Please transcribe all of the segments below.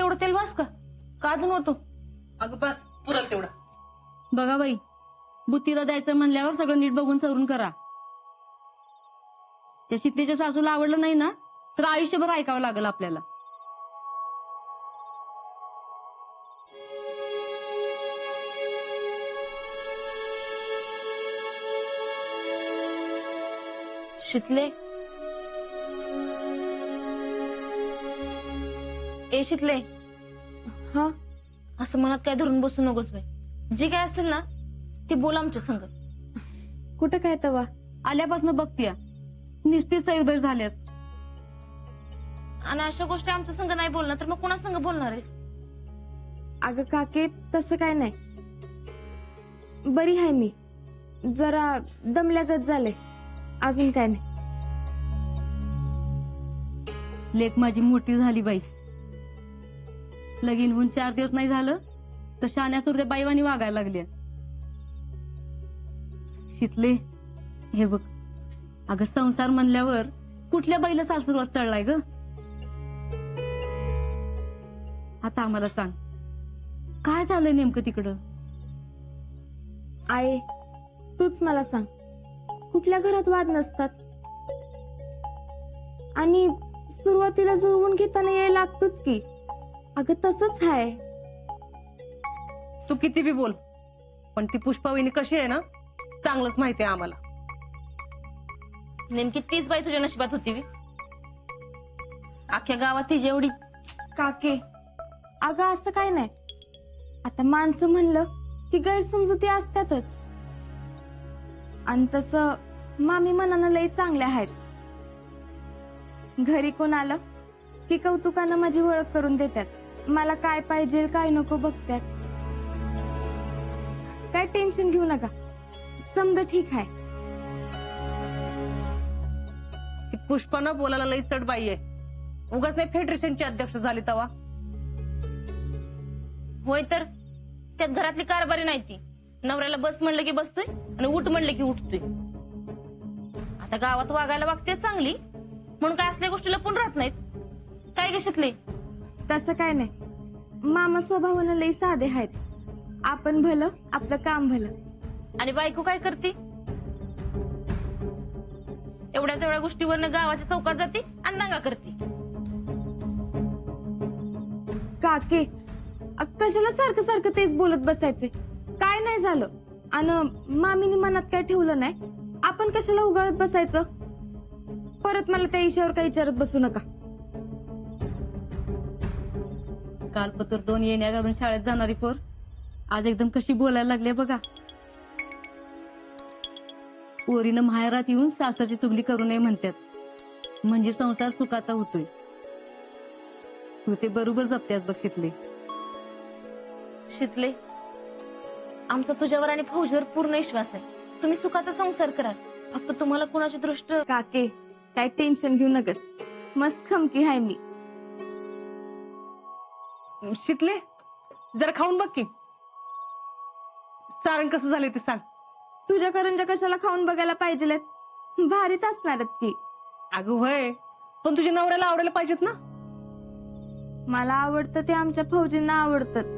एवढं तेल वास का अजून होतो? अगं बस पुरल तेवढा. बघा बाई, बुत्तीला द्यायचं म्हणल्यावर सगळं नीट बघून सवरून करा. त्या शीतलीच्या सासूला आवडलं नाही ना तर आयुष्यभर ऐकावं लागेल आपल्याला. शितले, ए शितले, हा असं मनात काय धरून बसू नकोस बाई. जी काय असेल ना ती बोल आमच्या संग. कुठं काय तवा? आल्यापासून बघतीया निस्ती सैरभैर झाल्यास. आणि अशा गोष्टी आमच्या संग नाही बोलणार तर मग कोणा संग बोलणार आहेस? अगं काके, तसं काय नाही, बरी आहे मी. जरा दमल्यागत झाले, अजून काय नाही. लेक माझी मोठी झाली बाई. लगीन होऊन 4 दिवस नाही झालं तर शान्या सुरते बाईवानी वागायला लागल्या. शितले, हे बघ, अगं संसार म्हणल्यावर कुठल्या बाईला सासूरवास टळलाय ग? आता आम्हाला सांग, काय झालंय नेमकं तिकडं? आई, तूच मला सांग, कुठल्या घरात वाद नसतात? आणि सुरुवातीला जुळवून घेताना यायला लागतोच की. अगं तसंच आहे. तू किती बी बोल, पण ती पुष्पावहिनी कशी आहे ना चांगलंच माहिती आहे आम्हाला. नेमकी तीच बाई तुझ्या नशिबात होती बी. अख्ख्या गावात ती जेवढी. काके, अगं असं काय नाही. आता माणसं म्हणलं की गैरसमजुती असतातच. आणि तसं मामी मनानं लई चांगल्या आहेत. घरी कोण आलं की कौतुकानं माझी ओळख करून देतात. मला काय पाहिजे काय नको बघतात. काय टेन्शन घेऊ नका, समजा ठीक आहे. ती पुष्पानं बोलायला लई चढ बाई आहे. उगाच नाही फेडरेशनची अध्यक्ष झाली तवा. होय तर त्यात घरातली कारभारी नाही ती. नवऱ्याला बस म्हणलं की बसतोय आणि उठ म्हणलं की उठतोय. आता गावात वागायला वागते चांगली म्हणून काय असल्या गोष्टी लपून राहत नाहीत. काय ग शितले? तसं काय नाही, मामा स्वभावानं लई साधे आहेत. आपण भलं आपलं काम भलं. आणि बायको काय करते? एवढ्या तेवढ्या गोष्टीवरनं गावाच्या चौकात जाते आणि दंगा करते. काके, कशाला सारखं सारखं तेच बोलत बसायचे? काय नाही झालं. आणि मामीनी मनात काय ठेवलं नाही, आपण कशाला उगाळत बसायचं? परत मला त्या विषयावर काही विचारत बसू नका. काल पत्र 2 येण्या घालून शाळेत जाणारी पोर आज एकदम कशी बोलायला लागली बघा. पोरीनं माहेरात येऊन सासरची चुगली करू नये म्हणतात, म्हणजे संसार सुखाचा होतोय. तू ते बरोबर जपत्यास बघ शितले. शितले, आमचा तुझ्यावर आणि फौजीवर पूर्ण विश्वास आहे. तुम्ही सुखाचा संसार कराल. फक्त तुम्हाला कुणाची दृष्ट. काके, काय टेन्शन घेऊ नकस, मस्त खमकी आहे मी. शिकले जरा खाऊन बघ की, सारण कसं झालंय ते सांग. तुझ्या करंजा कशाला खाऊन बघायला पाहिजेत? भारीच असणारच की. अगं होय, पण तुझ्या नवऱ्याला आवडायला पाहिजेत ना. मला आवडतं ते आमच्या फौजींना आवडतच.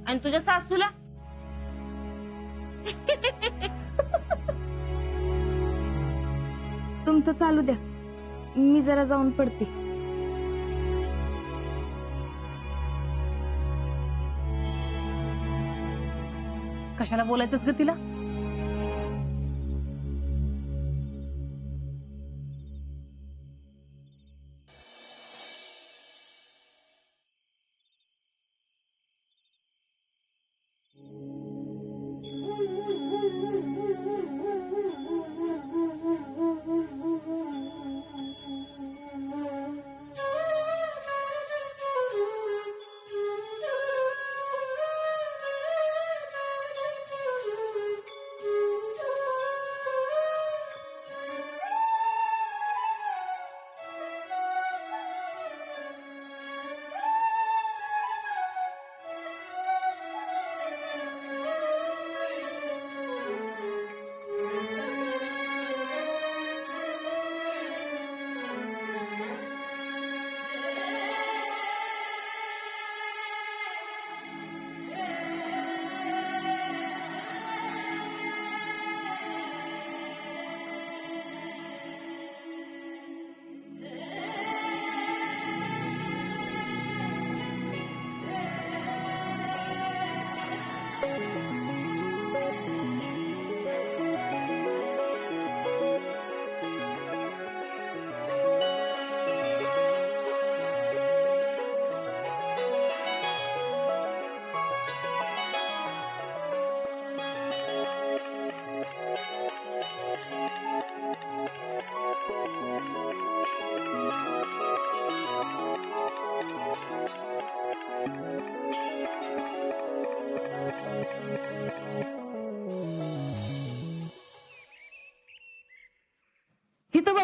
आणि तुझ्या सासूला? तुमचं चालू द्या, मी जरा जाऊन पडते. कशाला बोलायचंच ग तिला?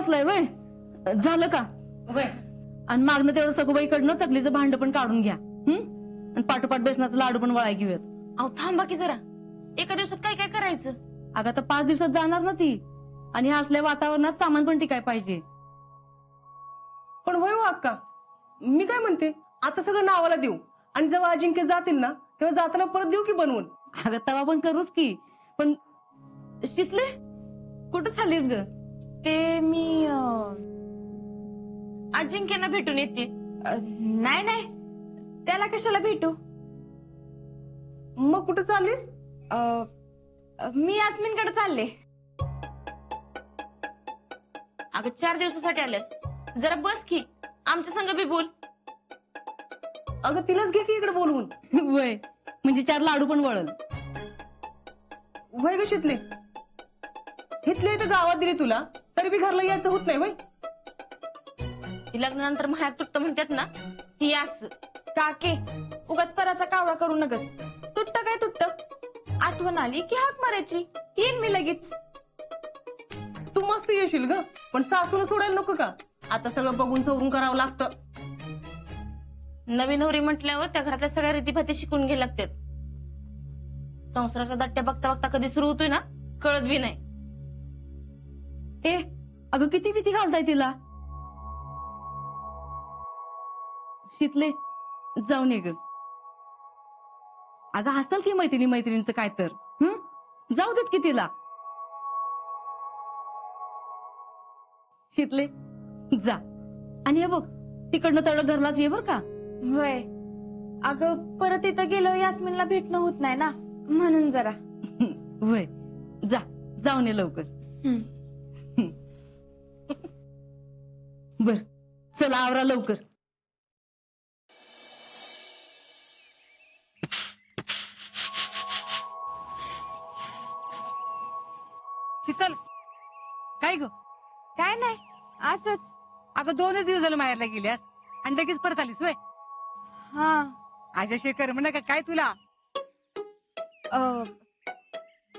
बसलाय वय झालं का वय आणि मागणं तेवढं सगूबाईकडनं चकलीचं भांड पण काढून घ्या आणि पाठोपाठ बेसनाचं लाडू पण वळाय घेऊयात. अहो थांबा की जरा, एका दिवसात काय काय करायचं? अगं आता 5 दिवसात जाणार ना ती, आणि ह्या असल्या वातावरणात सामान पण टिकाय पाहिजे. पण होय हो अक्का, मी काय म्हणते, आता सगळं नावाला देऊ आणि जेव्हा अजिंक्य जातील ना तेव्हा जाताना परत देऊ की बनवून. अगं तवा पण करूच की, पण शितले कुठं चाललीस ग? ते मी अजिंक्यांना भेटून येते. नाही नाही, त्याला कशाला भेटू? मग कुठे चाललीस? मी यास्मिनकडे चालले. अगं 4 दिवसासाठी आल्यास, जरा बस की, आमच्या संग बी बोल. अगं तिलाच घे की इकडे बोलवून. वय म्हणजे 4 लाडू पण वळल. वय ग शितले, इथले इथं गावात दिली तुला तरी बी घरला यायचं होत नाही वय. ती लग्नानंतर माहेर तुटतं म्हणतात ना, ही असं. काके, उगाच पराचा कावळा करू नकस. तुट्ट काय तुट्ट, आठवण आली की हाक मारायची, येईन मी लगेच. तू मस्त येशील ग, पण सासूला सोडायला नको का? आता सगळं बघून सवरून करावं लागतं. नवीन नवरी म्हटल्यावर त्या घरातल्या सगळ्या रीतीभाती शिकून घ्यायला लागतात. संसाराच्या दट्ट्या बघता बघता कधी सुरू होतोय ना कळत बी नाही. अगं किती भीती घालताय तिला. शितले जाऊन ये ग. अगं हसल की मैत्रिणींचं काय तर जाऊ देत की तिला. शितले जा, आणि हे बघ तिकडनं तळ घरलाच ये बर का. वय अगं, परत इथं गेलो यास्मिनला भेटणं होत नाही ना, म्हणून जरा. वय जा, जाऊन ये लवकर. बर चला आवरा लवकर. शीतल, काय ग? काय नाही, असंच. अगं 2 दिवस झालं माहेरला गेल्यास आणि लगेच परत आलीस वय. हा. आज्याशिवाय कर म्हणा का काय तुला?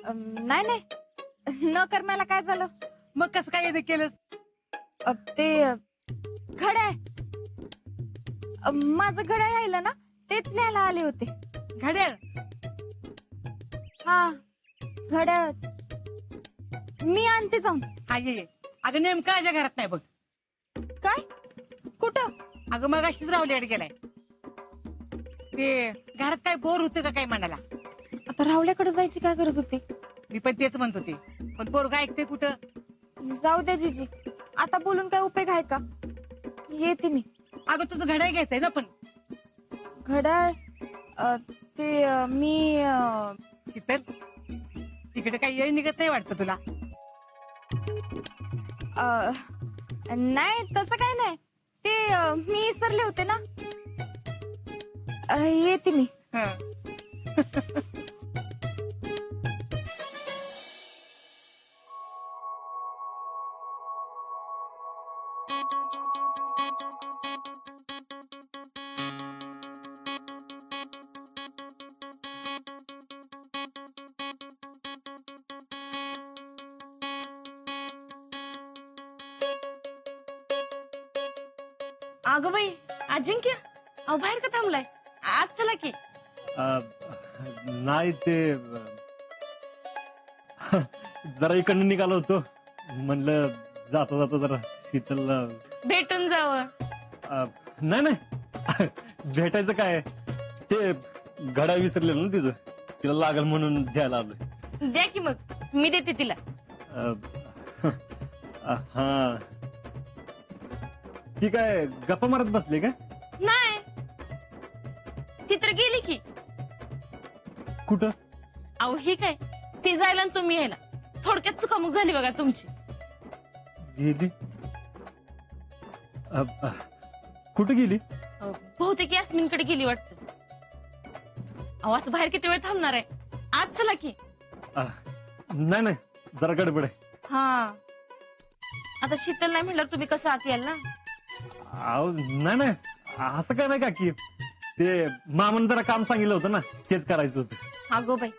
नाही नाही, न कर मला काय झालं. मग कसं काय येणं केलंस? ते घड्याळ, माझं घड्याळ राहिलं ना, तेच न्यायला आले होते. घड्याळ? हा, घड्याळच. मी आणते जाऊन. हा ये. अगं नेमका आज्या घरात नाही बघ. काय? कुठं? अगं मग अशीच रावलीआड गेलाय. ते घरात काय बोर होतं का काय म्हणाला. आता रावल्याकडे जायची काय गरज होती? मी पण तेच म्हणत होते, पण पोरगा ऐकते कुठं. जाऊ दे जीजी, आता बोलून काय उपयोग आहे का? येते मी. अगं तुझं घड्याळ घ्यायचंय ना पण. घड्याळ ते मी शीतल, तिकडे काही येळ निघत नाही वाटतं तुला. नाही तसं काय नाही, ते मी विसरले होते ना. येते मी. हं. अगं बाई अजिंक्य, अहो बाहेर का थांबलाय? आज चला की. नाही ते जरा इकडनं निघालो होतो, म्हणलं जाता जाता जरा शीतलला भेटून जावं. नाही नाही भेटायचं काय, ते घड्या विसरलेलं ना तिचं, तिला लागल म्हणून द्यायला आलोय. द्या की मग, मी देते तिला. हा ती काय गप्पा मारत बसली का? नाही, ती तर गेली की. कुठं? अहो ही काय, ती जायला आणि तुम्ही यायला, थोडक्यात चुकामुक झाली बघा तुमची. गेली? कुठं गेली? बहुतेक यास्मिनकडे गेली वाटतं. अहो असं बाहेर किती वेळ थांबणार आहे? आज चला की. नाही नाही, जरा गडबड आहे. हा, आता शीतल नाही म्हणल्यावर तुम्ही कसं आत याल ना. अहो नाही नाही, असं काय नाही काकी, ते मामानं जरा काम सांगितलं होतं ना, तेच करायचं होतं. अगो बाई,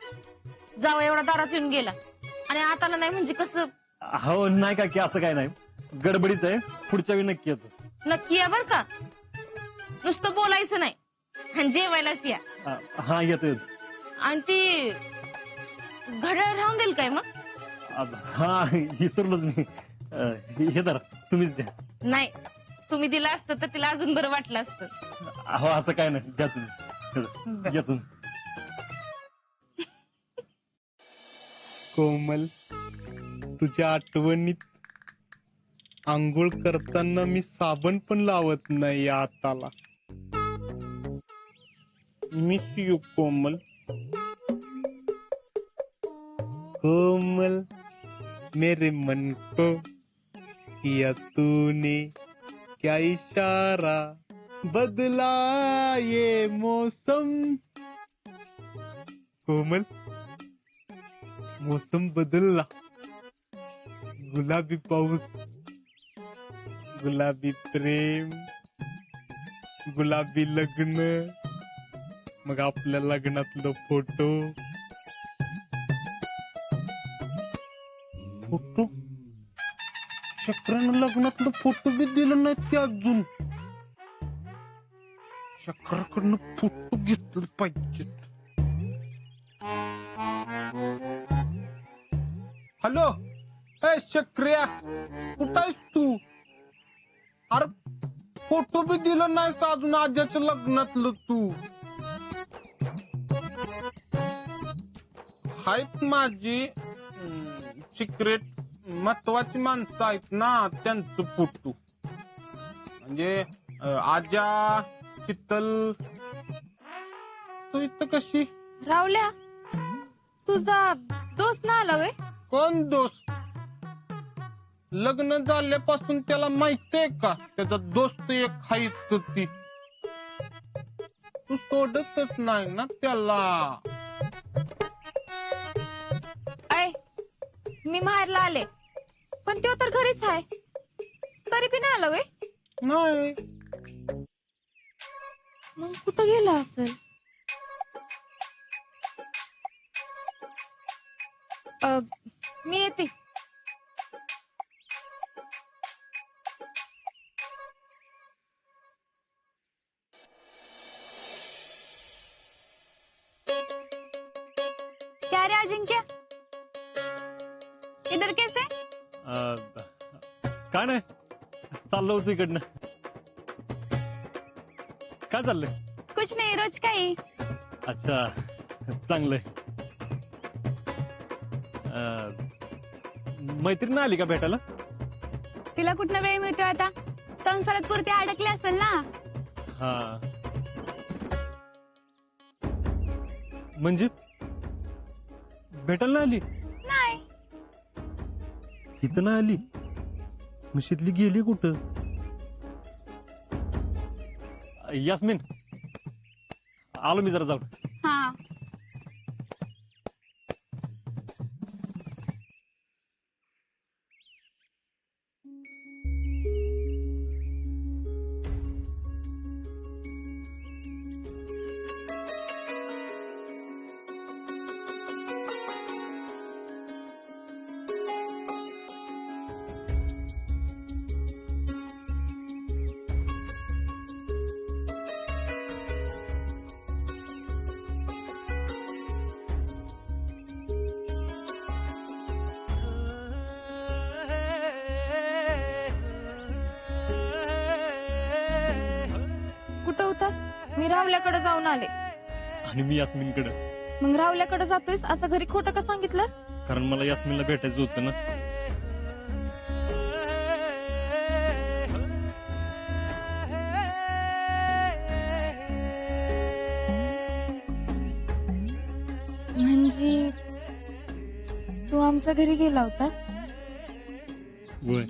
जावं एवढा दारात येऊन गेला आणि आता नाही म्हणजे कसं? हो नाही काकी, असं काय नाही, गडबडीत आहे, पुढच्या वेळी नक्की येतो. नक्की या बर का, नुसतं बोलायचं नाही आणि जेवायलाच या. हा येतो. आणि ती घड्याळ राहून देईल काय मग? हा विसरलोच मी. हे धरा, तुम्हीच द्या. नाही, तुम्ही दिलं असतं तर तिला अजून बरं वाटलं असतं. अहो असं काय नाही, द्या तुम्ही. घ्या तुम्ही. कोमल, तुझ्या आठवणीत आंघोळ करताना मी साबण पण लावत नाही या हाताला. मिस यू कोमल. कोमल, मेरे मन को किया तूने क्या इशारा, बदला ये मौसम. कोमल, मौसम बदलला. गुलाबी पाऊस, गुलाबी प्रेम, गुलाबी लग्न, मग आपल्या लग्नातलं फोटो. फोटो चक्रानं लग्नातलं फोटो बी दिलं नाही ते अजून. चक्राकडनं फोटो घेतलं पाहिजे. हॅलो, ए चक्र्या, कुठं आहेस तू? अरे फोटो बी दिलं नाही का अजून आज्याच्या लग्नातलं तू? आहेत माझी सिक्रेट महत्वाची माणसं आहेत ना, त्यांचं फोटो. म्हणजे आजा, शीतल. तू इथं कशी? रावल्या, तुझा दोस्त ना आला वे? कोण दोस्त? लग्न झाल्यापासून त्याला माहितीये का त्याचा दोस्त एक हायच ती. तू सोडतच नाही ना त्याला. ऐ, मी माहेरला आले, पण तो तर घरीच आहे, तरी पण नाही आला वे? नाही. मग कुठं गेला असेल? मी येते. क्या रे अजिंक्य, इधर कैसे? काय नाही, चाललो होतो इकडनं. काय चाललंय? कुछ नाही, रोज काही. अच्छा, चांगलंय. मैत्रीण आली का भेटायला? तिला कुठनं वेळ मिळतोय आता? संसारात पुरते अडकले असेल ना. हा म्हणजे भेटायला नाही आली? नाही. इथं नाही आली? म्हशीतली गेली कुठं? यास्मिन, आलो मी जरा जाऊन. हा. कुठं होतास? मी रावल्याकडे जाऊन आले. आणि मी यास्मिनकडे. मग रावल्याकडे जातोयस असं घरी खोटं का सांगितलंस? कारण मला यास्मिनला भेटायचं होतं ना. म्हणजे तू आमच्या घरी गेला होतास? होय.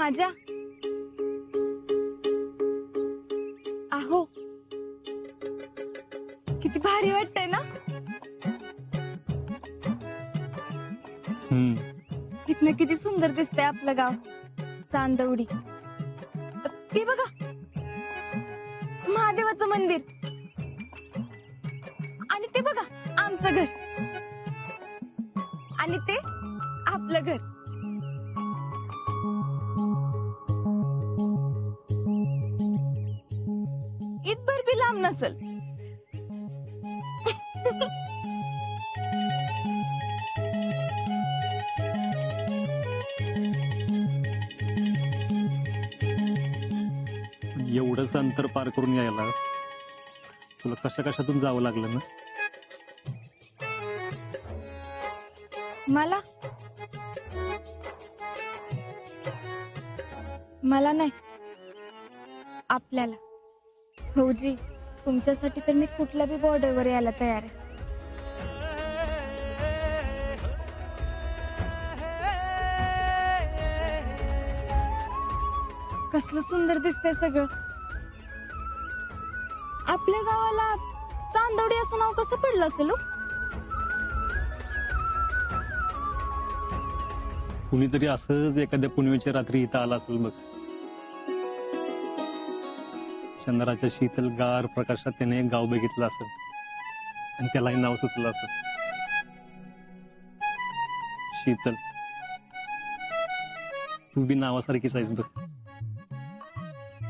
माझ्या अहो किती भारी वाटतंय ना. इथनं किती सुंदर दिसतंय आपलं गाव चांदवडी. ते बघा महादेवाचं मंदिर आणि ते बघा आमचं घर आणि ते आपलं घर. इथभर बी लांब नसल. एवढंच अंतर पार करून यायला तुला कशा कशातून जावं लागलं ना. मला नाही आपल्याला. भाऊजी तुमच्यासाठी तर मी कुठल्या बी बॉर्डरवर यायला तयार आहे. कसलं सुंदर दिसतंय सगळं. आपल्या गावाला चांदवडी असं नाव कसं पडलं असेल हो? कुणीतरी असंच एखाद्या पुनवेच्या रात्री इथं आला असेल बघ. चंद्राच्या शीतल गार प्रकाशात त्याने एक गाव बघितलं असेल आणि त्यालाही नाव सुचलं असेल शीतल. तू बी नावासारखीच आहेस बघ.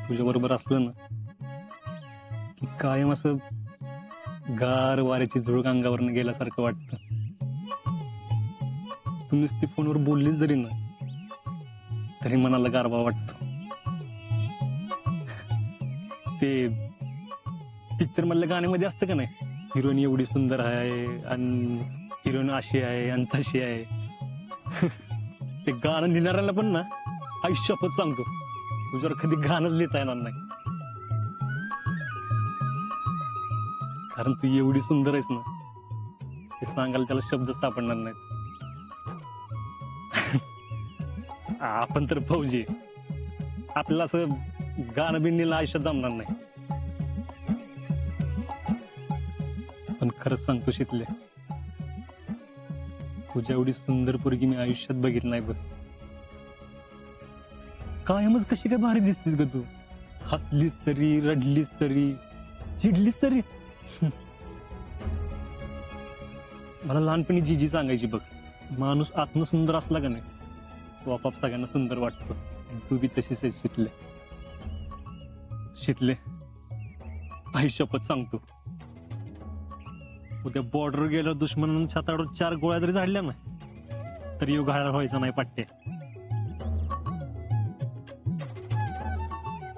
तुझ्या बरोबर असलं ना की कायम असं गार वाऱ्याची झुळूक अंगावरनं गेल्यासारखं वाटतं. तू नुसती फोनवर बोललीस जरी ना तरी मनाला गारवा वाटतो. ते पिक्चर मधल्या गाण्यामध्ये असतं का नाही, हिरोईन एवढी सुंदर आहे आणि हिरोईन अशी आहे आणि तशी आहे. ते गाणं लिहिणाऱ्याला पण ना आयुष्यापत सांगतो तुझ्यावर कधी गाणंच लिहिता येणार नाही. कारण तू एवढी सुंदर आहेस ना ते सांगायला त्याला शब्द सापडणार नाहीत. आपण तर फौजी आपल्याला असं गाणं बिणीला आयुष्यात जमणार नाही. पण खरंच सांगतो शीतले, तुझ्या एवढी सुंदर पोरगी मी आयुष्यात बघितलं नाही बघ. कायमच कशी काय भारी दिसतीस ग तू. हसलीस तरी, रडलीस तरी, चिडलीस तरी. मला लहानपणी जीजी सांगायची बघ, माणूस आत्म सुंदर असला का नाही तो आपाप सगळ्यांना सुंदर वाटतो. आणि तू बी तशीच आहे शीतले. शीतले आयुष्यापत सांगतो उद्या बॉर्डर गेल्यावर दुश्मनानं छाताडून 4 गोळ्या जरी झाडल्या ना तरी येऊ घाळा व्हायचा नाही पट्टे.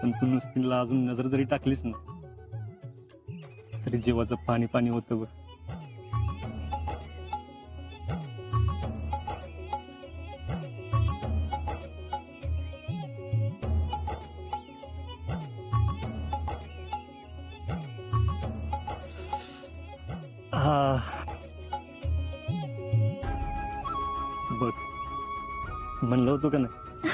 पण तू नुसती अजून नजर जरी टाकलीस ना तरी जीवाचं पाणी पाणी होतं बघ. बघ म्हणलं होतं का नाही